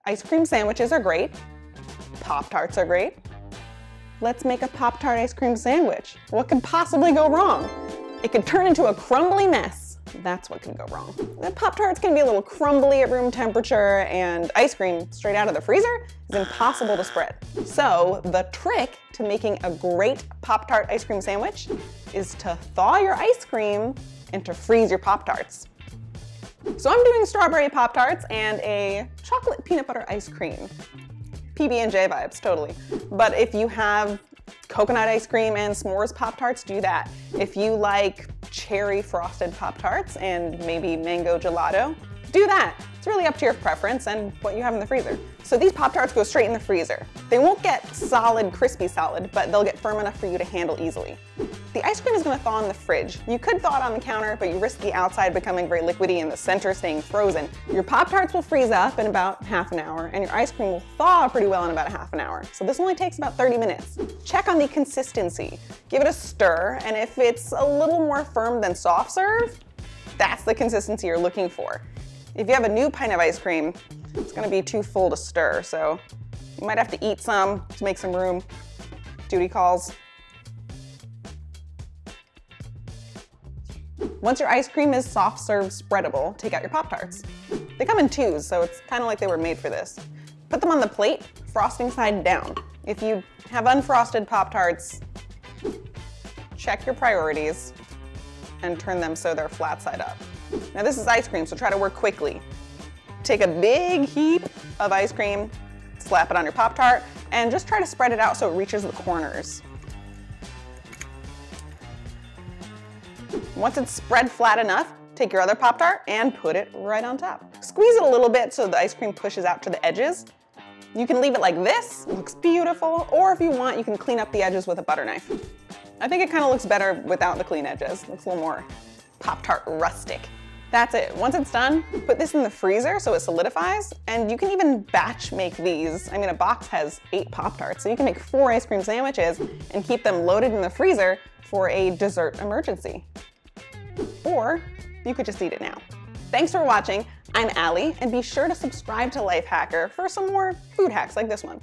Ice cream sandwiches are great. Pop-Tarts are great. Let's make a Pop-Tart ice cream sandwich. What could possibly go wrong? It could turn into a crumbly mess. That's what can go wrong. The Pop-Tarts can be a little crumbly at room temperature, and ice cream straight out of the freezer is impossible to spread. So the trick to making a great Pop-Tart ice cream sandwich is to thaw your ice cream and to freeze your Pop-Tarts. So I'm doing strawberry Pop-Tarts and a chocolate peanut butter ice cream. PB&J vibes, totally. But if you have coconut ice cream and s'mores Pop-Tarts, do that. If you like cherry frosted Pop-Tarts and maybe mango gelato, do that. It's really up to your preference and what you have in the freezer. So these Pop-Tarts go straight in the freezer. They won't get solid, crispy solid, but they'll get firm enough for you to handle easily. The ice cream is gonna thaw in the fridge. You could thaw it on the counter, but you risk the outside becoming very liquidy and the center staying frozen. Your Pop-Tarts will freeze up in about half an hour, and your ice cream will thaw pretty well in about a half an hour. So this only takes about 30 minutes. Check on the consistency. Give it a stir, and if it's a little more firm than soft serve, that's the consistency you're looking for. If you have a new pint of ice cream, it's gonna be too full to stir, so you might have to eat some to make some room. Duty calls. Once your ice cream is soft serve spreadable, take out your Pop-Tarts. They come in twos, so it's kind of like they were made for this. Put them on the plate, frosting side down. If you have unfrosted Pop-Tarts, check your priorities and turn them so they're flat side up. Now this is ice cream, so try to work quickly. Take a big heap of ice cream, slap it on your Pop-Tart, and just try to spread it out so it reaches the corners. Once it's spread flat enough, take your other Pop-Tart and put it right on top. Squeeze it a little bit so the ice cream pushes out to the edges. You can leave it like this, it looks beautiful, or if you want, you can clean up the edges with a butter knife. I think it kind of looks better without the clean edges. It looks a little more Pop-Tart rustic. That's it. Once it's done, put this in the freezer so it solidifies, and you can even batch make these. I mean, a box has 8 Pop-Tarts, so you can make 4 ice cream sandwiches and keep them loaded in the freezer for a dessert emergency. Or you could just eat it now. Thanks for watching. I'm Allie, and be sure to subscribe to Lifehacker for some more food hacks like this one.